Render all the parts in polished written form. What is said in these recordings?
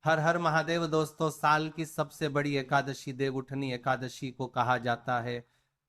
हर हर महादेव दोस्तों, साल की सबसे बड़ी एकादशी देवउठनी एकादशी को कहा जाता है।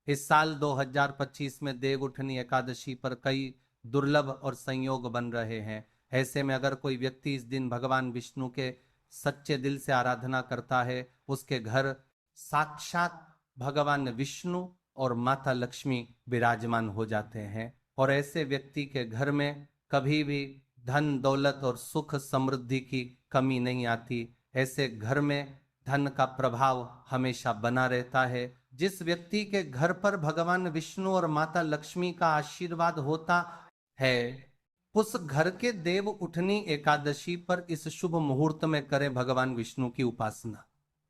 इस साल 2025 में देवउठनी एकादशी पर कई दुर्लभ और संयोग बन रहे हैं। ऐसे में अगर कोई व्यक्ति इस दिन भगवान विष्णु के सच्चे दिल से आराधना करता है, उसके घर साक्षात भगवान विष्णु और माता लक्ष्मी विराजमान हो जाते हैं। और ऐसे व्यक्ति के घर में कभी भी धन दौलत और सुख समृद्धि की कमी नहीं आती। ऐसे घर में धन का प्रभाव हमेशा बना रहता है। जिस व्यक्ति के घर पर भगवान विष्णु और माता लक्ष्मी का आशीर्वाद होता है, उस घर के देव उठनी एकादशी पर इस शुभ मुहूर्त में करें भगवान विष्णु की उपासना।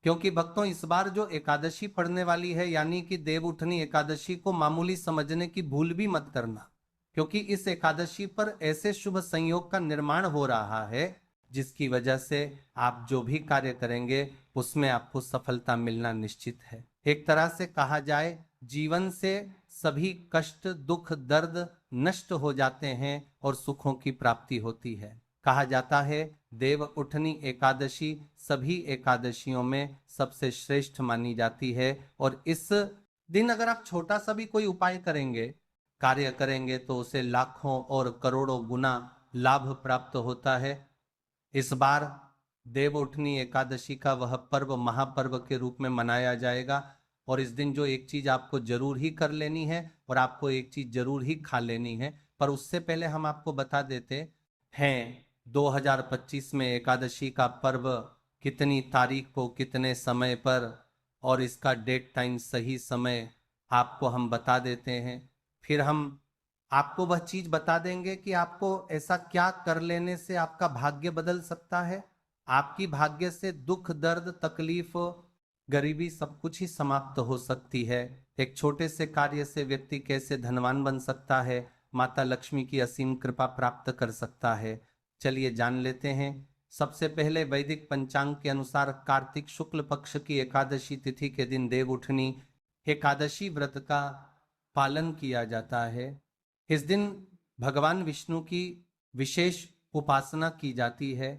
क्योंकि भक्तों, इस बार जो एकादशी पड़ने वाली है, यानी कि देव उठनी एकादशी को मामूली समझने की भूल भी मत करना। क्योंकि इस एकादशी पर ऐसे शुभ संयोग का निर्माण हो रहा है जिसकी वजह से आप जो भी कार्य करेंगे उसमें आपको सफलता मिलना निश्चित है। एक तरह से कहा जाए, जीवन से सभी कष्ट दुख दर्द नष्ट हो जाते हैं और सुखों की प्राप्ति होती है। कहा जाता है देव उठनी एकादशी सभी एकादशियों में सबसे श्रेष्ठ मानी जाती है। और इस दिन अगर आप छोटा सा भी कोई उपाय करेंगे, कार्य करेंगे, तो उसे लाखों और करोड़ों गुना लाभ प्राप्त होता है। इस बार देव उठनी एकादशी का वह पर्व महापर्व के रूप में मनाया जाएगा। और इस दिन जो एक चीज आपको जरूर ही कर लेनी है और आपको एक चीज जरूर ही खा लेनी है, पर उससे पहले हम आपको बता देते हैं 2025 में एकादशी का पर्व कितनी तारीख को कितने समय पर, और इसका डेट टाइम सही समय आपको हम बता देते हैं। फिर हम आपको वह चीज बता देंगे कि आपको ऐसा क्या कर लेने से आपका भाग्य बदल सकता है। आपकी भाग्य से दुख दर्द तकलीफ गरीबी सब कुछ ही समाप्त हो सकती है। एक छोटे से कार्य से व्यक्ति कैसे धनवान बन सकता है, माता लक्ष्मी की असीम कृपा प्राप्त कर सकता है। चलिए जान लेते हैं। सबसे पहले वैदिक पंचांग के अनुसार कार्तिक शुक्ल पक्ष की एकादशी तिथि के दिन देव उठनी एकादशी व्रत का पालन किया जाता है। इस दिन भगवान विष्णु की विशेष उपासना की जाती है।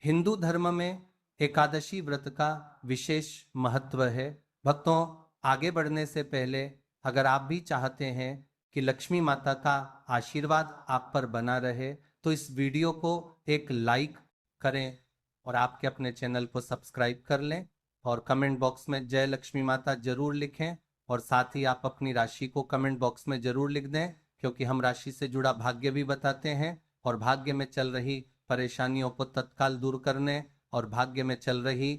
हिंदू धर्म में एकादशी व्रत का विशेष महत्व है। भक्तों, आगे बढ़ने से पहले अगर आप भी चाहते हैं कि लक्ष्मी माता का आशीर्वाद आप पर बना रहे, तो इस वीडियो को एक लाइक करें और आपके अपने चैनल को सब्सक्राइब कर लें और कमेंट बॉक्स में जय लक्ष्मी माता जरूर लिखें। और साथ ही आप अपनी राशि को कमेंट बॉक्स में जरूर लिख दें, क्योंकि हम राशि से जुड़ा भाग्य भी बताते हैं और भाग्य में चल रही परेशानियों को तत्काल दूर करने और भाग्य में चल रही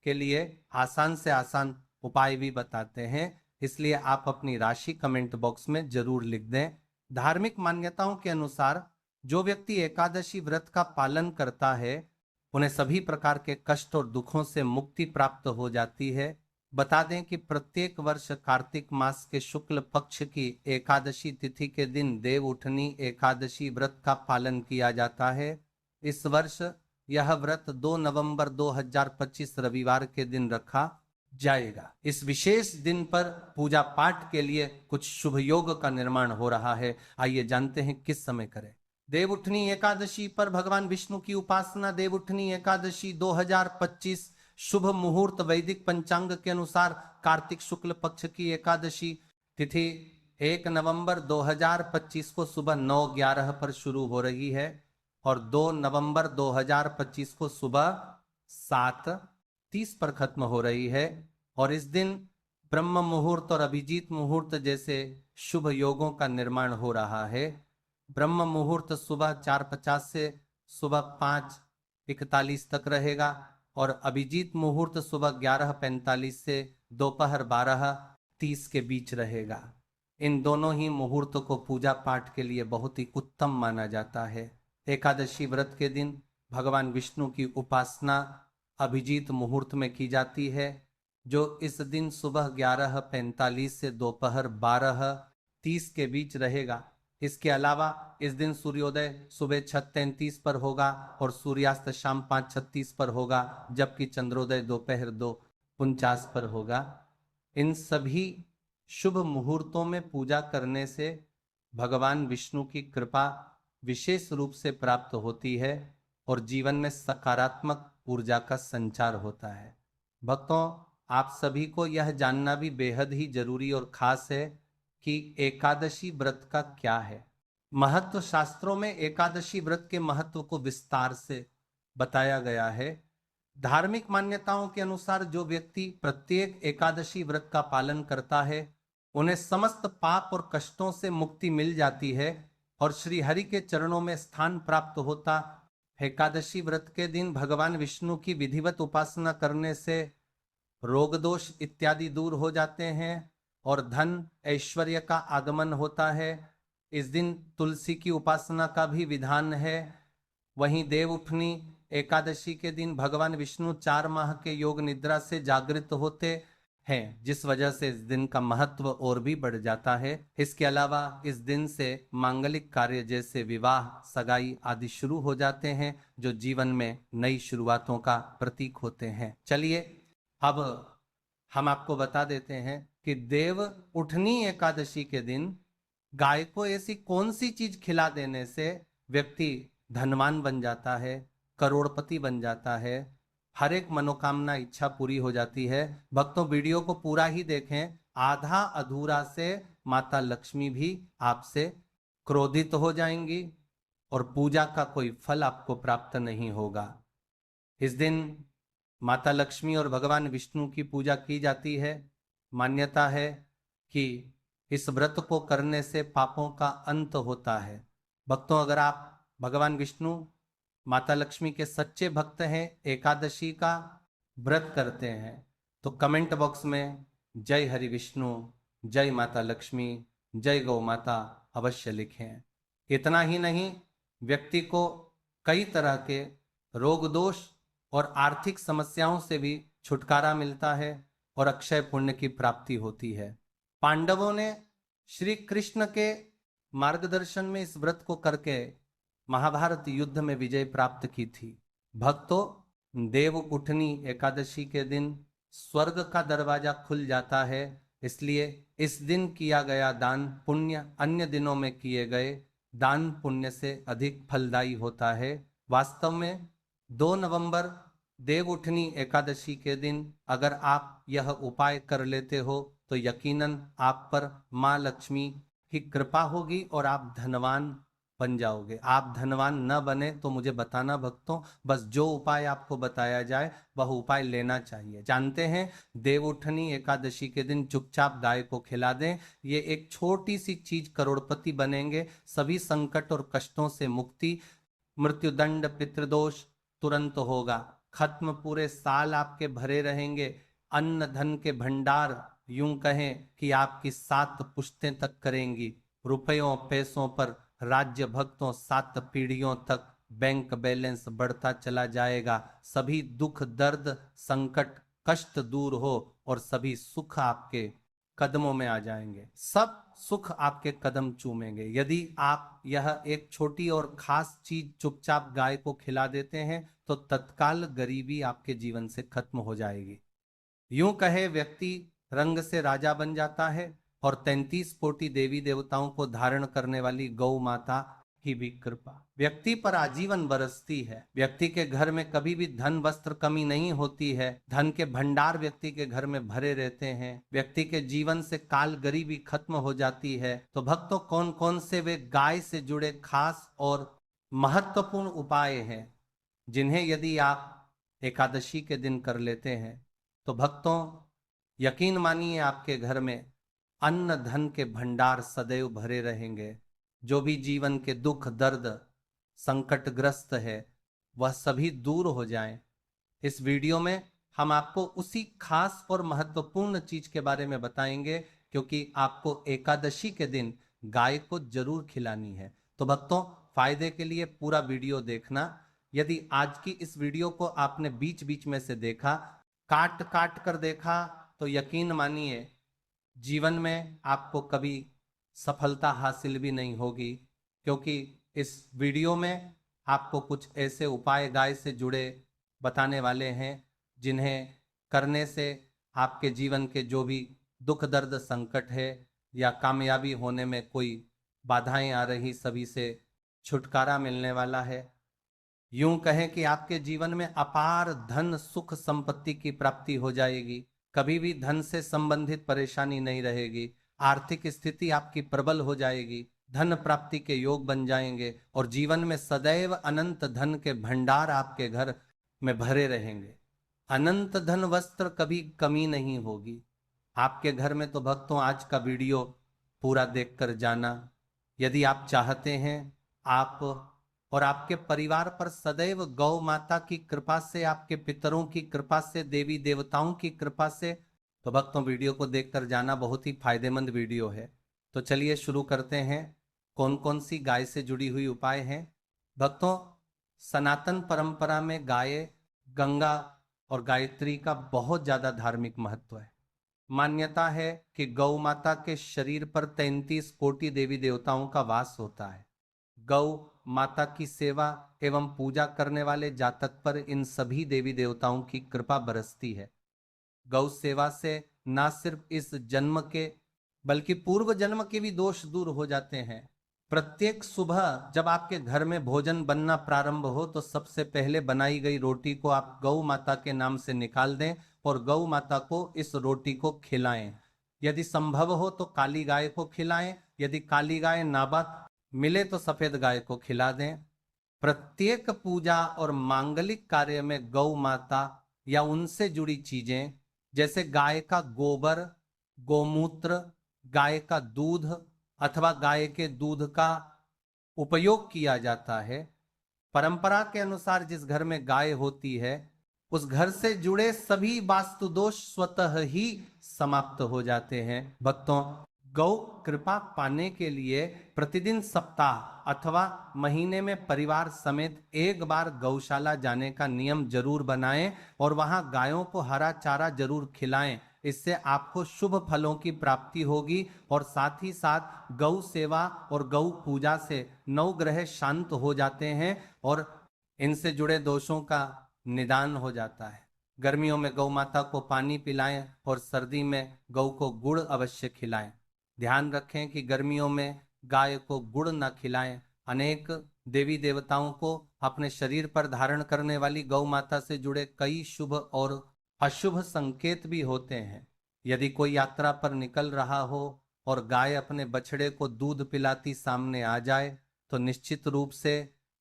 के लिए आसान से आसान उपाय भी बताते हैं। इसलिए आप अपनी राशि कमेंट बॉक्स में जरूर लिख दें। धार्मिक मान्यताओं के अनुसार जो व्यक्ति एकादशी व्रत का पालन करता है, उन्हें सभी प्रकार के कष्ट और दुखों से मुक्ति प्राप्त हो जाती है। बता दें कि प्रत्येक वर्ष कार्तिक मास के शुक्ल पक्ष की एकादशी तिथि के दिन देव उठनी एकादशी व्रत का पालन किया जाता है। इस वर्ष यह व्रत 2 नवंबर 2025 रविवार के दिन रखा जाएगा। इस विशेष दिन पर पूजा पाठ के लिए कुछ शुभ योग का निर्माण हो रहा है। आइए जानते हैं किस समय करें। देवउठनी एकादशी पर भगवान विष्णु की उपासना। देवउठनी एकादशी 2025 शुभ मुहूर्त वैदिक पंचांग के अनुसार कार्तिक शुक्ल पक्ष की एकादशी तिथि 1 नवंबर 2025 को सुबह 9:11 पर शुरू हो रही है और 2 नवंबर 2025 को सुबह 7:30 पर खत्म हो रही है। और इस दिन ब्रह्म मुहूर्त और अभिजीत मुहूर्त जैसे शुभ योगों का निर्माण हो रहा है। ब्रह्म मुहूर्त सुबह 4:50 से सुबह 5:41 तक रहेगा और अभिजीत मुहूर्त सुबह 11:45 से दोपहर 12:30 के बीच रहेगा। इन दोनों ही मुहूर्त को पूजा पाठ के लिए बहुत ही उत्तम माना जाता है। एकादशी व्रत के दिन भगवान विष्णु की उपासना अभिजीत मुहूर्त में की जाती है, जो इस दिन सुबह 11:45 से दोपहर 12:30 के बीच रहेगा। इसके अलावा इस दिन सूर्योदय सुबह 6:33 पर होगा और सूर्यास्त शाम 5:36 पर होगा, जबकि चंद्रोदय दोपहर 2:49 पर होगा। इन सभी शुभ मुहूर्तों में पूजा करने से भगवान विष्णु की कृपा विशेष रूप से प्राप्त होती है और जीवन में सकारात्मक ऊर्जा का संचार होता है। भक्तों, आप सभी को यह जानना भी बेहद ही जरूरी और खास है कि एकादशी व्रत का क्या है महत्व। शास्त्रों में एकादशी व्रत के महत्व को विस्तार से बताया गया है। धार्मिक मान्यताओं के अनुसार जो व्यक्ति प्रत्येक एकादशी व्रत का पालन करता है उन्हें समस्त पाप और कष्टों से मुक्ति मिल जाती है और श्री हरि के चरणों में स्थान प्राप्त होता। एकादशी व्रत के दिन भगवान विष्णु की विधिवत उपासना करने से रोग दोष इत्यादि दूर हो जाते हैं और धन ऐश्वर्य का आगमन होता है। इस दिन तुलसी की उपासना का भी विधान है। वहीं देव उठनी एकादशी के दिन भगवान विष्णु 4 माह के योग निद्रा से जागृत होते हैं, जिस वजह से इस दिन का महत्व और भी बढ़ जाता है। इसके अलावा इस दिन से मांगलिक कार्य जैसे विवाह, सगाई आदि शुरू हो जाते हैं, जो जीवन में नई शुरुआतों का प्रतीक होते हैं। चलिए अब हम आपको बता देते हैं कि देव उठनी एकादशी के दिन गाय को ऐसी कौन सी चीज खिला देने से व्यक्ति धनवान बन जाता है, करोड़पति बन जाता है, हर एक मनोकामना इच्छा पूरी हो जाती है। भक्तों, वीडियो को पूरा ही देखें, आधा अधूरा से माता लक्ष्मी भी आपसे क्रोधित हो जाएंगी और पूजा का कोई फल आपको प्राप्त नहीं होगा। इस दिन माता लक्ष्मी और भगवान विष्णु की पूजा की जाती है। मान्यता है कि इस व्रत को करने से पापों का अंत होता है। भक्तों, अगर आप भगवान विष्णु माता लक्ष्मी के सच्चे भक्त हैं, एकादशी का व्रत करते हैं, तो कमेंट बॉक्स में जय हरि विष्णु, जय माता लक्ष्मी, जय गौ माता अवश्य लिखें। इतना ही नहीं, व्यक्ति को कई तरह के रोग दोष और आर्थिक समस्याओं से भी छुटकारा मिलता है और अक्षय पुण्य की प्राप्ति होती है। पांडवों ने श्री कृष्ण के मार्गदर्शन में इस व्रत को करके महाभारत युद्ध में विजय प्राप्त की थी। भक्तों, देव उठनी एकादशी के दिन स्वर्ग का दरवाजा खुल जाता है, इसलिए इस दिन किया गया दान पुण्य अन्य दिनों में किए गए दान पुण्य से अधिक फलदायी होता है। वास्तव में 2 नवंबर देव उठनी एकादशी के दिन अगर आप यह उपाय कर लेते हो तो यकीनन आप पर माँ लक्ष्मी की कृपा होगी और आप धनवान बन जाओगे। आप धनवान न बने तो मुझे बताना भक्तों, बस जो उपाय आपको बताया जाए वह उपाय लेना चाहिए। जानते हैं, देव उठनी एकादशी के दिन चुपचाप गाय को खिला दें, ये एक छोटी सी चीज करोड़पति बनेंगे, सभी संकट और कष्टों से मुक्ति, मृत्युदंड पितृदोष तुरंत होगा खत्म, पूरे साल आपके भरे रहेंगे, अन्न धन के भंडार यूं कहें कि आपकी 7 पुश्तें तक करेंगी, रुपयों पैसों पर राज्य भक्तों 7 पीढ़ियों तक बैंक बैलेंस बढ़ता चला जाएगा, सभी दुख दर्द संकट कष्ट दूर हो और सभी सुख आपके कदमों में आ जाएंगे, सब सुख आपके कदम चूमेंगे। यदि आप यह एक छोटी और खास चीज चुपचाप गाय को खिला देते हैं तो तत्काल गरीबी आपके जीवन से खत्म हो जाएगी। यूं कहे व्यक्ति रंग से राजा बन जाता है और 33 कोटि देवी देवताओं को धारण करने वाली गौ माता की भी कृपा व्यक्ति पर आजीवन बरसती है। व्यक्ति के घर में कभी भी धन वस्त्र कमी नहीं होती है, धन के भंडार व्यक्ति के घर में भरे रहते हैं, व्यक्ति के जीवन से काल गरीबी खत्म हो जाती है। तो भक्तों, कौन कौन से वे गाय से जुड़े खास और महत्वपूर्ण उपाय हैं जिन्हें यदि आप एकादशी के दिन कर लेते हैं तो भक्तों यकीन मानिए आपके घर में अन्न धन के भंडार सदैव भरे रहेंगे। जो भी जीवन के दुख दर्द संकटग्रस्त है वह सभी दूर हो जाएं। इस वीडियो में हम आपको उसी खास और महत्वपूर्ण चीज के बारे में बताएंगे, क्योंकि आपको एकादशी के दिन गाय को जरूर खिलानी है। तो भक्तों, फायदे के लिए पूरा वीडियो देखना। यदि आज की इस वीडियो को आपने बीच बीच में से देखा, काट काट कर देखा, तो यकीन मानिए जीवन में आपको कभी सफलता हासिल भी नहीं होगी, क्योंकि इस वीडियो में आपको कुछ ऐसे उपाय गाय से जुड़े बताने वाले हैं जिन्हें करने से आपके जीवन के जो भी दुख दर्द संकट है या कामयाबी होने में कोई बाधाएं आ रही, सभी से छुटकारा मिलने वाला है। यूं कहें कि आपके जीवन में अपार धन सुख संपत्ति की प्राप्ति हो जाएगी। कभी भी धन से संबंधित परेशानी नहीं रहेगी। आर्थिक स्थिति आपकी प्रबल हो जाएगी। धन प्राप्ति के योग बन जाएंगे और जीवन में सदैव अनंत धन के भंडार आपके घर में भरे रहेंगे। अनंत धन वस्त्र कभी कमी नहीं होगी आपके घर में। तो भक्तों, आज का वीडियो पूरा देखकर जाना। यदि आप चाहते हैं आप और आपके परिवार पर सदैव गौ माता की कृपा से, आपके पितरों की कृपा से, देवी देवताओं की कृपा से, तो भक्तों वीडियो को देखकर जाना। बहुत ही फायदेमंद वीडियो है। तो चलिए शुरू करते हैं। कौन कौन सी गाय से जुड़ी हुई उपाय हैं भक्तों? सनातन परंपरा में गाय, गंगा और गायत्री का बहुत ज्यादा धार्मिक महत्व है। मान्यता है कि गौ माता के शरीर पर 33 कोटि देवी देवताओं का वास होता है। गौ माता की सेवा एवं पूजा करने वाले जातक पर इन सभी देवी देवताओं की कृपा बरसती है। गौ सेवा से न सिर्फ इस जन्म के बल्कि पूर्व जन्म के भी दोष दूर हो जाते हैं। प्रत्येक सुबह जब आपके घर में भोजन बनना प्रारंभ हो तो सबसे पहले बनाई गई रोटी को आप गौ माता के नाम से निकाल दें और गौ माता को इस रोटी को खिलाएं। यदि संभव हो तो काली गाय को खिलाएं। यदि काली गाय नाबाद मिले तो सफेद गाय को खिला दें। प्रत्येक पूजा और मांगलिक कार्य में गौ माता या उनसे जुड़ी चीजें जैसे गाय का गोबर, गोमूत्र, गाय का दूध अथवा गाय के दूध का उपयोग किया जाता है। परंपरा के अनुसार जिस घर में गाय होती है उस घर से जुड़े सभी वास्तु दोष स्वतः ही समाप्त हो जाते हैं। भक्तों, गौ कृपा पाने के लिए प्रतिदिन, सप्ताह अथवा महीने में परिवार समेत एक बार गौशाला जाने का नियम जरूर बनाएं और वहां गायों को हरा चारा जरूर खिलाएं। इससे आपको शुभ फलों की प्राप्ति होगी और साथ ही साथ गौ सेवा और गौ पूजा से नवग्रह शांत हो जाते हैं और इनसे जुड़े दोषों का निदान हो जाता है। गर्मियों में गौ माता को पानी पिलाएं और सर्दी में गौ को गुड़ अवश्य खिलाएं। ध्यान रखें कि गर्मियों में गाय को गुड़ न खिलाएं। अनेक देवी देवताओं को अपने शरीर पर धारण करने वाली गौ माता से जुड़े कई शुभ और अशुभ संकेत भी होते हैं। यदि कोई यात्रा पर निकल रहा हो और गाय अपने बछड़े को दूध पिलाती सामने आ जाए तो निश्चित रूप से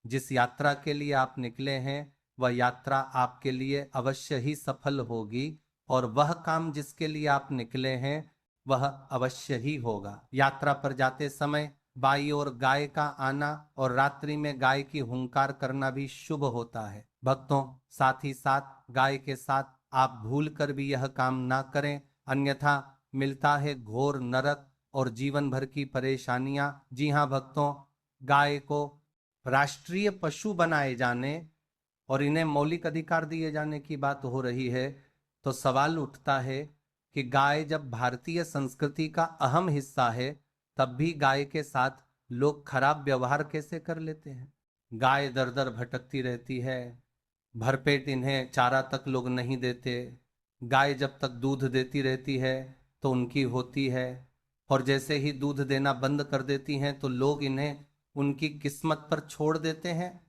जिस यात्रा के लिए आप निकले हैं वह यात्रा आपके लिए अवश्य ही सफल होगी और वह काम जिसके लिए आप निकले हैं वह अवश्य ही होगा। यात्रा पर जाते समय बाई ओर गाय का आना और रात्रि में गाय की हुंकार करना भी शुभ होता है। भक्तों, साथ ही साथ गाय के साथ आप भूल कर भी यह काम ना करें, अन्यथा मिलता है घोर नरक और जीवन भर की परेशानियां। जी हाँ भक्तों, गाय को राष्ट्रीय पशु बनाए जाने और इन्हें मौलिक अधिकार दिए जाने की बात हो रही है तो सवाल उठता है कि गाय जब भारतीय संस्कृति का अहम हिस्सा है तब भी गाय के साथ लोग खराब व्यवहार कैसे कर लेते हैं। गाय दर दर भटकती रहती है, भरपेट इन्हें चारा तक लोग नहीं देते। गाय जब तक दूध देती रहती है तो उनकी होती है और जैसे ही दूध देना बंद कर देती हैं तो लोग इन्हें उनकी किस्मत पर छोड़ देते हैं,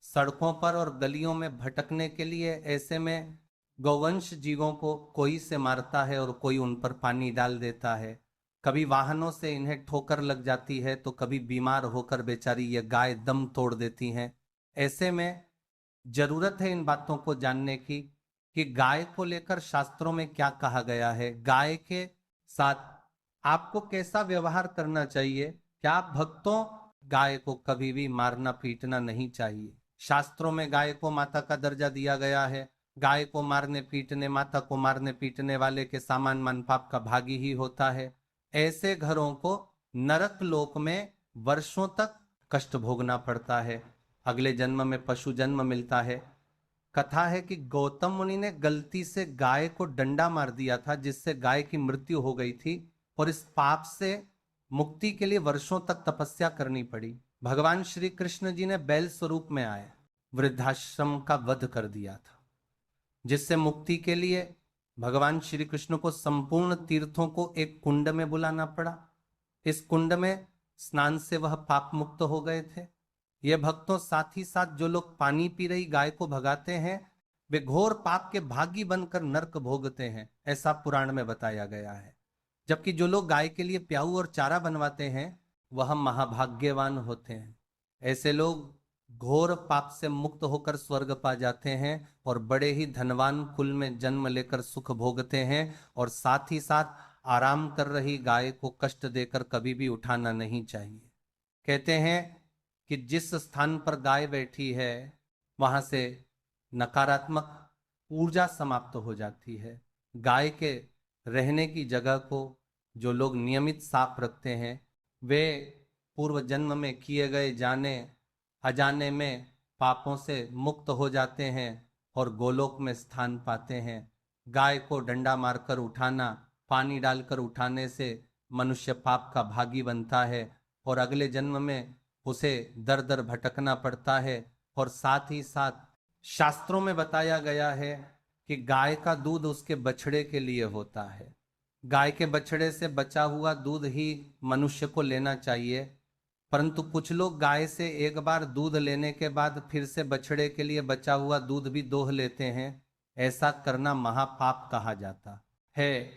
सड़कों पर और गलियों में भटकने के लिए। ऐसे में गौवंश जीवों को कोई से मारता है और कोई उन पर पानी डाल देता है। कभी वाहनों से इन्हें ठोकर लग जाती है तो कभी बीमार होकर बेचारी ये गाय दम तोड़ देती हैं। ऐसे में जरूरत है इन बातों को जानने की कि गाय को लेकर शास्त्रों में क्या कहा गया है, गाय के साथ आपको कैसा व्यवहार करना चाहिए। क्या भक्तों, गाय को कभी भी मारना पीटना नहीं चाहिए। शास्त्रों में गाय को माता का दर्जा दिया गया है। गाय को मारने पीटने, माता को मारने पीटने वाले के सामान मन पाप का भागी ही होता है। ऐसे घरों को नरक लोक में वर्षों तक कष्ट भोगना पड़ता है। अगले जन्म में पशु जन्म मिलता है। कथा है कि गौतम मुनि ने गलती से गाय को डंडा मार दिया था जिससे गाय की मृत्यु हो गई थी और इस पाप से मुक्ति के लिए वर्षों तक तपस्या करनी पड़ी। भगवान श्री कृष्ण जी ने बैल स्वरूप में आए वृद्धाश्रम का वध कर दिया था, जिससे मुक्ति के लिए भगवान श्री कृष्ण को संपूर्ण तीर्थों को एक कुंड में बुलाना पड़ा। इस कुंड में स्नान से वह पाप मुक्त हो गए थे। ये भक्तों साथ ही साथ जो लोग पानी पी रही गाय को भगाते हैं वे घोर पाप के भागी बनकर नरक भोगते हैं, ऐसा पुराण में बताया गया है। जबकि जो लोग गाय के लिए प्याऊ और चारा बनवाते हैं वह महाभाग्यवान होते हैं। ऐसे लोग घोर पाप से मुक्त होकर स्वर्ग पा जाते हैं और बड़े ही धनवान कुल में जन्म लेकर सुख भोगते हैं। और साथ ही साथ आराम कर रही गाय को कष्ट देकर कभी भी उठाना नहीं चाहिए। कहते हैं कि जिस स्थान पर गाय बैठी है वहां से नकारात्मक ऊर्जा समाप्त हो जाती है। गाय के रहने की जगह को जो लोग नियमित साफ रखते हैं वे पूर्व जन्म में किए गए जाने अजाने में पापों से मुक्त हो जाते हैं और गोलोक में स्थान पाते हैं। गाय को डंडा मारकर उठाना, पानी डालकर उठाने से मनुष्य पाप का भागी बनता है और अगले जन्म में उसे दर दर भटकना पड़ता है। और साथ ही साथ शास्त्रों में बताया गया है कि गाय का दूध उसके बछड़े के लिए होता है। गाय के बछड़े से बचा हुआ दूध ही मनुष्य को लेना चाहिए, परंतु कुछ लोग गाय से एक बार दूध लेने के बाद फिर से बछड़े के लिए बचा हुआ दूध भी दोह लेते हैं। ऐसा करना महापाप कहा जाता है।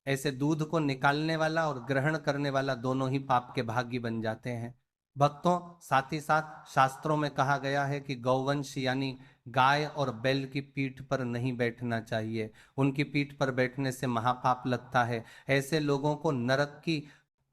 ऐसे दूध को निकालने वाला और ग्रहण करने वाला दोनों ही पाप के भागी बन जाते हैं। भक्तों साथ ही साथ शास्त्रों में कहा गया है कि गौवंश यानी गाय और बैल की पीठ पर नहीं बैठना चाहिए। उनकी पीठ पर बैठने से महापाप लगता है। ऐसे लोगों को नरक की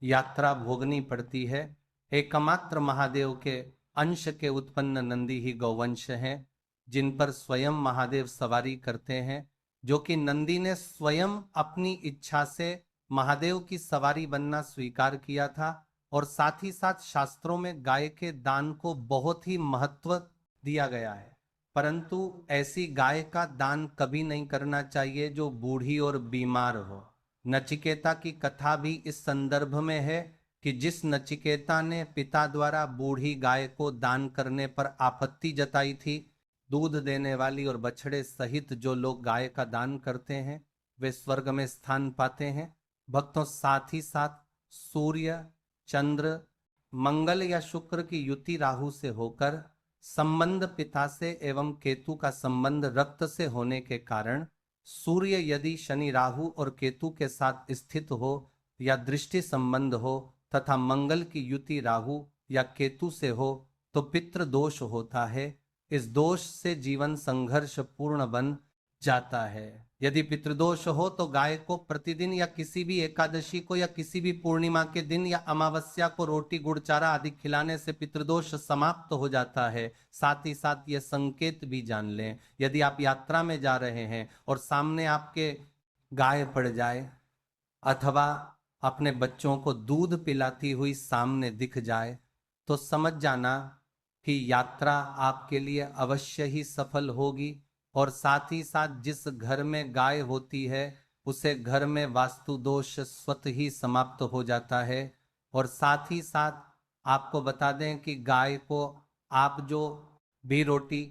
यात्रा भोगनी पड़ती है। एकमात्र महादेव के अंश के उत्पन्न नंदी ही गौवंश हैं, जिन पर स्वयं महादेव सवारी करते हैं। जो कि नंदी ने स्वयं अपनी इच्छा से महादेव की सवारी बनना स्वीकार किया था। और साथ ही साथ शास्त्रों में गाय के दान को बहुत ही महत्व दिया गया है, परंतु ऐसी गाय का दान कभी नहीं करना चाहिए जो बूढ़ी और बीमार हो। नचिकेता की कथा भी इस संदर्भ में है कि जिस नचिकेता ने पिता द्वारा बूढ़ी गाय को दान करने पर आपत्ति जताई थी, दूध देने वाली और बछड़े सहित जो लोग गाय का दान करते हैं वे स्वर्ग में स्थान पाते हैं। भक्तों साथ ही साथ सूर्य, चंद्र, मंगल या शुक्र की युति राहु से होकर संबंध पिता से एवं केतु का संबंध रक्त से होने के कारण सूर्य यदि शनि राहु और केतु के साथ स्थित हो या दृष्टि संबंध हो तथा मंगल की युति राहु या केतु से हो तो पितृ दोष होता है। इस दोष से जीवन संघर्ष पूर्ण बन जाता है। यदि पितृदोष हो तो गाय को प्रतिदिन या किसी भी एकादशी को या किसी भी पूर्णिमा के दिन या अमावस्या को रोटी गुड़ चारा आदि खिलाने से पितृदोष समाप्त हो जाता है। साथ ही साथ ये संकेत भी जान लें, यदि आप यात्रा में जा रहे हैं और सामने आपके गाय पड़ जाए अथवा अपने बच्चों को दूध पिलाती हुई सामने दिख जाए तो समझ जाना कि यात्रा आपके लिए अवश्य ही सफल होगी। और साथ ही साथ जिस घर में गाय होती है उसे घर में वास्तु दोष स्वतः ही समाप्त हो जाता है। और साथ ही साथ आपको बता दें कि गाय को आप जो भी रोटी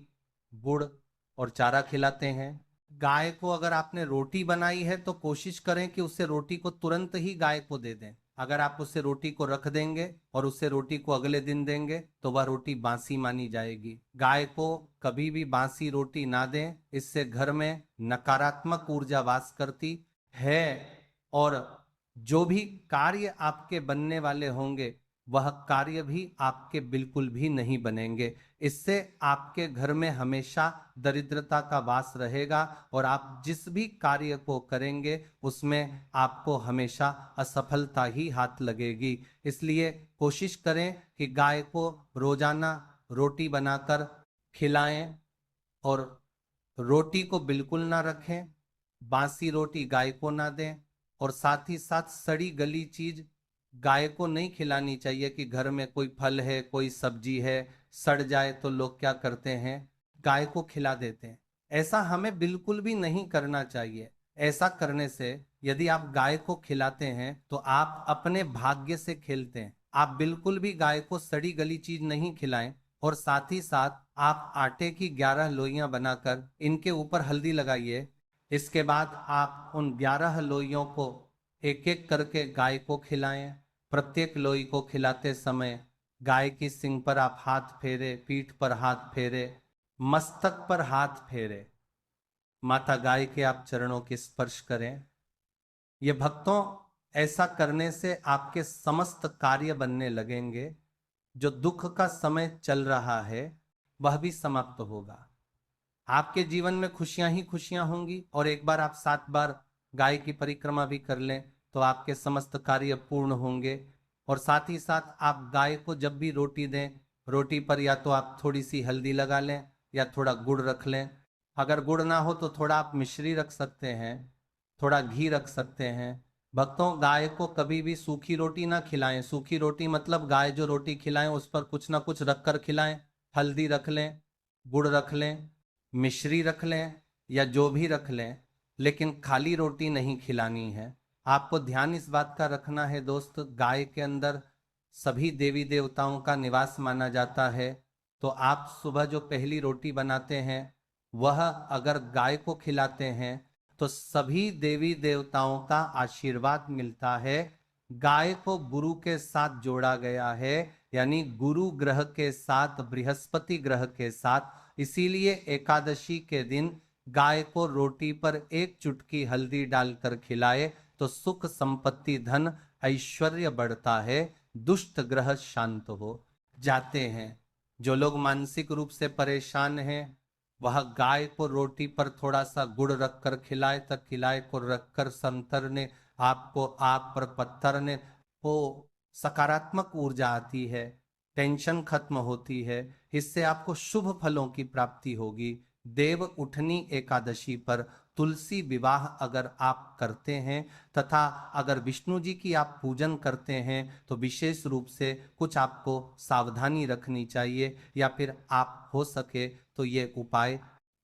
गुड़ और चारा खिलाते हैं, गाय को अगर आपने रोटी बनाई है तो कोशिश करें कि उसे रोटी को तुरंत ही गाय को दे दें। अगर आप उसे रोटी को रख देंगे और उसे रोटी को अगले दिन देंगे तो वह रोटी बासी मानी जाएगी। गाय को कभी भी बासी रोटी ना दें, इससे घर में नकारात्मक ऊर्जा वास करती है और जो भी कार्य आपके बनने वाले होंगे वह कार्य भी आपके बिल्कुल भी नहीं बनेंगे। इससे आपके घर में हमेशा दरिद्रता का वास रहेगा और आप जिस भी कार्य को करेंगे उसमें आपको हमेशा असफलता ही हाथ लगेगी। इसलिए कोशिश करें कि गाय को रोजाना रोटी बनाकर खिलाएं और रोटी को बिल्कुल ना रखें, बासी रोटी गाय को ना दें। और साथ ही साथ सड़ी गली चीज गाय को नहीं खिलानी चाहिए कि घर में कोई फल है कोई सब्जी है सड़ जाए तो लोग क्या करते हैं गाय को खिला देते हैं। ऐसा हमें बिल्कुल भी नहीं करना चाहिए। ऐसा करने से यदि आप गाय को खिलाते हैं तो आप अपने भाग्य से खेलते हैं। आप बिल्कुल भी गाय को सड़ी गली चीज नहीं खिलाएं। और साथ ही साथ आप आटे की 11 लोइयां बनाकर इनके ऊपर हल्दी लगाइए। इसके बाद आप उन 11 लोइयों को एक एक करके गाय को खिलाएं। प्रत्येक लोई को खिलाते समय गाय की सींग पर आप हाथ फेरे, पीठ पर हाथ फेरे, मस्तक पर हाथ फेरे, माता गाय के आप चरणों के स्पर्श करें। ये भक्तों, ऐसा करने से आपके समस्त कार्य बनने लगेंगे। जो दुख का समय चल रहा है वह भी समाप्त होगा। आपके जीवन में खुशियां ही खुशियां होंगी। और एक बार आप 7 बार गाय की परिक्रमा भी कर लें तो आपके समस्त कार्य पूर्ण होंगे। और साथ ही साथ आप गाय को जब भी रोटी दें, रोटी पर या तो आप थोड़ी सी हल्दी लगा लें या थोड़ा गुड़ रख लें। अगर गुड़ ना हो तो थोड़ा आप मिश्री रख सकते हैं, थोड़ा घी रख सकते हैं। भक्तों, गाय को कभी भी सूखी रोटी ना खिलाएं। सूखी रोटी मतलब गाय जो रोटी खिलाएं उस पर कुछ ना कुछ रख कर खिलाएं। हल्दी रख लें, गुड़ रख लें, मिश्री रख लें या जो भी रख लें, लेकिन खाली रोटी नहीं खिलानी है। आपको ध्यान इस बात का रखना है दोस्त, गाय के अंदर सभी देवी देवताओं का निवास माना जाता है। तो आप सुबह जो पहली रोटी बनाते हैं वह अगर गाय को खिलाते हैं तो सभी देवी देवताओं का आशीर्वाद मिलता है। गाय को गुरु के साथ जोड़ा गया है, यानी गुरु ग्रह के साथ, बृहस्पति ग्रह के साथ। इसीलिए एकादशी के दिन गाय को रोटी पर एक चुटकी हल्दी डालकर खिलाए तो सुख संपत्ति धन ऐश्वर्य बढ़ता है, दुष्ट ग्रह शांत हो जाते हैं। जो लोग मानसिक रूप से परेशान हैं वह गाय को रोटी पर थोड़ा सा गुड़ रखकर खिलाए, तक खिलाए को रखकर संतर ने आपको, आप पर पत्थर ने, वो सकारात्मक ऊर्जा आती है, टेंशन खत्म होती है। इससे आपको शुभ फलों की प्राप्ति होगी। देव उठनी एकादशी पर तुलसी विवाह अगर आप करते हैं तथा अगर विष्णु जी की आप पूजन करते हैं तो विशेष रूप से कुछ आपको सावधानी रखनी चाहिए, या फिर आप हो सके तो ये उपाय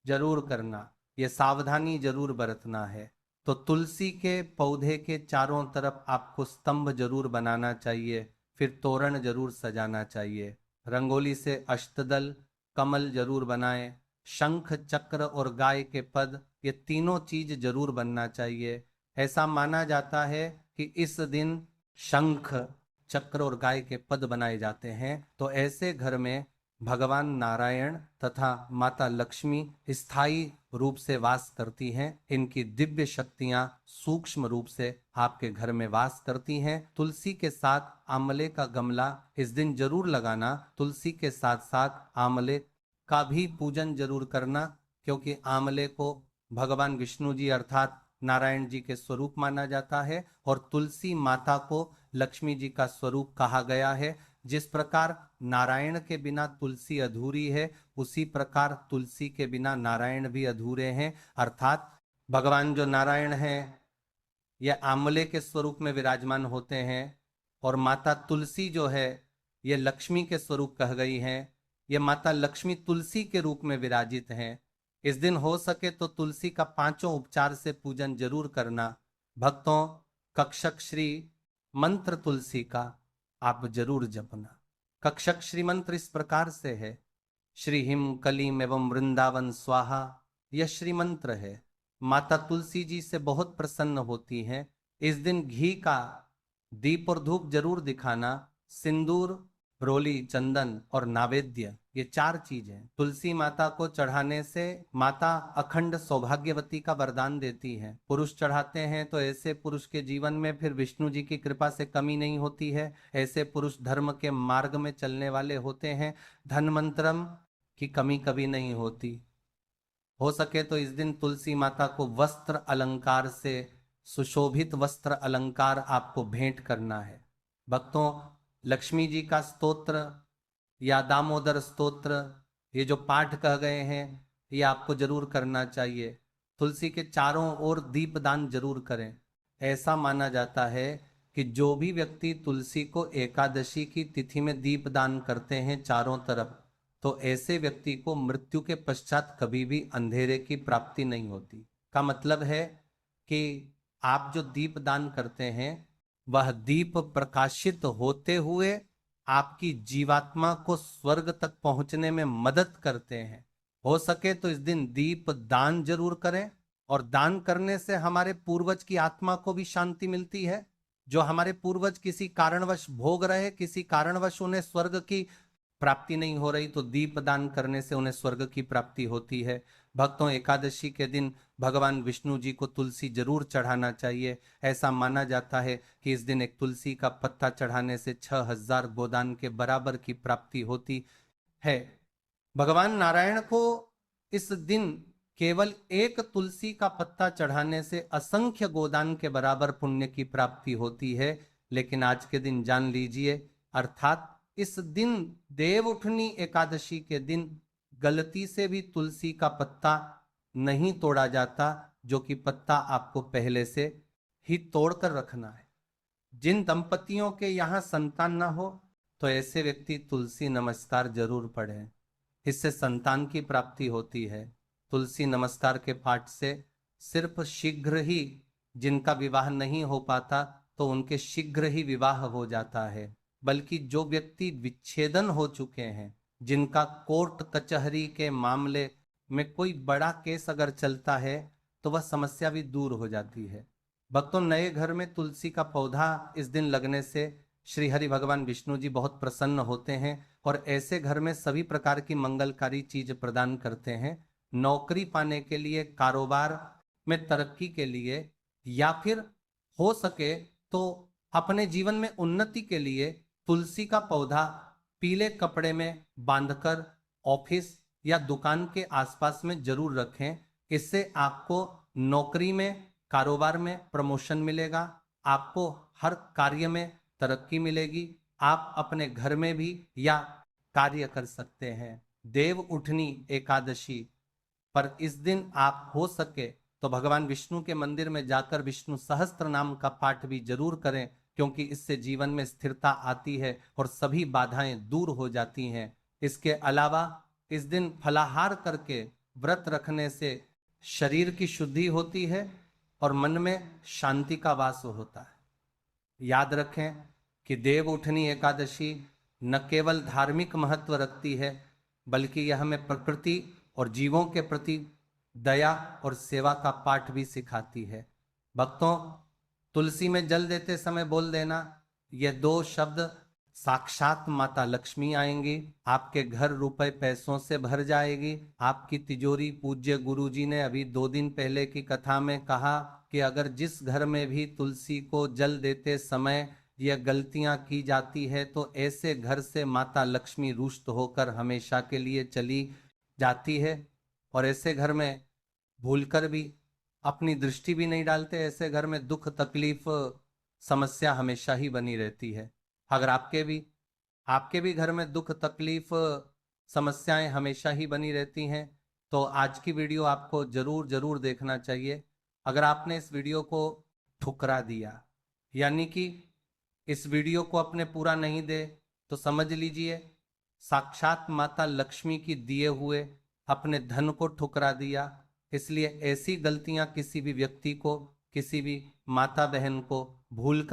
जरूर करना, ये सावधानी जरूर बरतना है। तो तुलसी के पौधे के चारों तरफ आपको स्तंभ जरूर बनाना चाहिए, फिर तोरण जरूर सजाना चाहिए, रंगोली से अष्टदल कमल जरूर बनाएं, शंख चक्र और गाय के पद, ये तीनों चीज जरूर बनना चाहिए। ऐसा माना जाता है कि इस दिन शंख चक्र और गाय के पद बनाए जाते हैं तो ऐसे घर में भगवान नारायण तथा माता लक्ष्मी स्थायी रूप से वास करती हैं। इनकी दिव्य शक्तियां सूक्ष्म रूप से आपके घर में वास करती हैं। तुलसी के साथ आंवले का गमला इस दिन जरूर लगाना। तुलसी के साथ साथ आंवले का भी पूजन जरूर करना, क्योंकि आंवले को भगवान विष्णु जी अर्थात नारायण जी के स्वरूप माना जाता है और तुलसी माता को लक्ष्मी जी का स्वरूप कहा गया है। जिस प्रकार नारायण के बिना तुलसी अधूरी है, उसी प्रकार तुलसी के बिना नारायण भी अधूरे हैं। अर्थात भगवान जो नारायण हैं ये आंवले के स्वरूप में विराजमान होते हैं और माता तुलसी जो है ये लक्ष्मी के स्वरूप कह गई हैं। ये माता लक्ष्मी तुलसी के रूप में विराजित हैं। इस दिन हो सके तो तुलसी का 5 उपचार से पूजन जरूर करना। भक्तों, कक्षक श्री मंत्र तुलसी का आप जरूर जपना। कक्षक श्री मंत्र इस प्रकार से है, श्री हिम कलीम एवं वृंदावन स्वाहा, यह श्री मंत्र है। माता तुलसी जी से बहुत प्रसन्न होती हैं। इस दिन घी का दीप और धूप जरूर दिखाना। सिंदूर, रोली, चंदन और नैवेद्य, ये 4 चीजें तुलसी माता को चढ़ाने से माता अखंड सौभाग्यवती का वरदान देती है। पुरुष चढ़ाते हैं तो ऐसे पुरुष के जीवन में फिर विष्णु जी की कृपा से कमी नहीं होती है। ऐसे पुरुष धर्म के मार्ग में चलने वाले होते हैं। धन मंत्रम की कमी कभी नहीं होती। हो सके तो इस दिन तुलसी माता को वस्त्र अलंकार से सुशोभित वस्त्र अलंकार आपको भेंट करना है। भक्तों, लक्ष्मी जी का स्तोत्र या दामोदर स्तोत्र, ये जो पाठ कह गए हैं ये आपको जरूर करना चाहिए। तुलसी के चारों ओर दीपदान जरूर करें। ऐसा माना जाता है कि जो भी व्यक्ति तुलसी को एकादशी की तिथि में दीपदान करते हैं चारों तरफ, तो ऐसे व्यक्ति को मृत्यु के पश्चात कभी भी अंधेरे की प्राप्ति नहीं होती। का मतलब है कि आप जो दीप दान करते हैं वह दीप प्रकाशित होते हुए आपकी जीवात्मा को स्वर्ग तक पहुंचने में मदद करते हैं। हो सके तो इस दिन दीप दान जरूर करें, और दान करने से हमारे पूर्वज की आत्मा को भी शांति मिलती है। जो हमारे पूर्वज किसी कारणवश भोग रहे, किसी कारणवश उन्हें स्वर्ग की प्राप्ति नहीं हो रही, तो दीप दान करने से उन्हें स्वर्ग की प्राप्ति होती है। भक्तों, एकादशी के दिन भगवान विष्णु जी को तुलसी जरूर चढ़ाना चाहिए। ऐसा माना जाता है कि इस दिन एक तुलसी का पत्ता चढ़ाने से 6000 गोदान के बराबर की प्राप्ति होती है। भगवान नारायण को इस दिन केवल एक तुलसी का पत्ता चढ़ाने से असंख्य गोदान के बराबर पुण्य की प्राप्ति होती है। लेकिन आज के दिन जान लीजिए, अर्थात इस दिन देव उठनी एकादशी के दिन गलती से भी तुलसी का पत्ता नहीं तोड़ा जाता, जो कि पत्ता आपको पहले से ही तोड़कर रखना है। जिन दंपतियों के यहाँ संतान ना हो, तो ऐसे व्यक्ति तुलसी नमस्कार जरूर पढ़ें, इससे संतान की प्राप्ति होती है। तुलसी नमस्कार के पाठ से सिर्फ शीघ्र ही, जिनका विवाह नहीं हो पाता तो उनके शीघ्र ही विवाह हो जाता है, बल्कि जो व्यक्ति विच्छेदन हो चुके हैं, जिनका कोर्ट कचहरी के मामले में कोई बड़ा केस अगर चलता है, तो वह समस्या भी दूर हो जाती है। भक्तों, नए घर में तुलसी का पौधा इस दिन लगने से श्री हरि भगवान विष्णु जी बहुत प्रसन्न होते हैं और ऐसे घर में सभी प्रकार की मंगलकारी चीज प्रदान करते हैं। नौकरी पाने के लिए, कारोबार में तरक्की के लिए, या फिर हो सके तो अपने जीवन में उन्नति के लिए तुलसी का पौधा पीले कपड़े में बांधकर ऑफिस या दुकान के आसपास में जरूर रखें। इससे आपको नौकरी में, कारोबार में प्रमोशन मिलेगा, आपको हर कार्य में तरक्की मिलेगी, आप अपने घर में भी या कार्य कर सकते हैं। देव उठनी एकादशी पर इस दिन आप हो सके तो भगवान विष्णु के मंदिर में जाकर विष्णु सहस्त्र नाम का पाठ भी जरूर करें, क्योंकि इससे जीवन में स्थिरता आती है और सभी बाधाएं दूर हो जाती हैं। इसके अलावा इस दिन फलाहार करके व्रत रखने से शरीर की शुद्धि होती है और मन में शांति का वास होता है। याद रखें कि देव उठनी एकादशी न केवल धार्मिक महत्व रखती है, बल्कि यह हमें प्रकृति और जीवों के प्रति दया और सेवा का पाठ भी सिखाती है। भक्तों, तुलसी में जल देते समय बोल देना, ये 2 शब्द साक्षात माता लक्ष्मी आएंगी, आपके घर रुपए पैसों से भर जाएगी, आपकी तिजोरी। पूज्य गुरुजी ने अभी 2 दिन पहले की कथा में कहा कि अगर जिस घर में भी तुलसी को जल देते समय यह गलतियां की जाती है, तो ऐसे घर से माता लक्ष्मी रुष्ट होकर हमेशा के लिए चली जाती है। और ऐसे घर में भूलकर भी अपनी दृष्टि भी नहीं डालते, ऐसे घर में दुख तकलीफ समस्या हमेशा ही बनी रहती है। अगर आपके भी घर में दुख तकलीफ समस्याएं हमेशा ही बनी रहती हैं, तो आज की वीडियो आपको जरूर जरूर देखना चाहिए। अगर आपने इस वीडियो को ठुकरा दिया, यानी कि इस वीडियो को अपने पूरा नहीं दे, तो समझ लीजिए साक्षात माता लक्ष्मी की दिए हुए अपने धन को ठुकरा दिया। इसलिए ऐसी गलतियां किसी भी व्यक्ति को, किसी भी माता बहन को भूल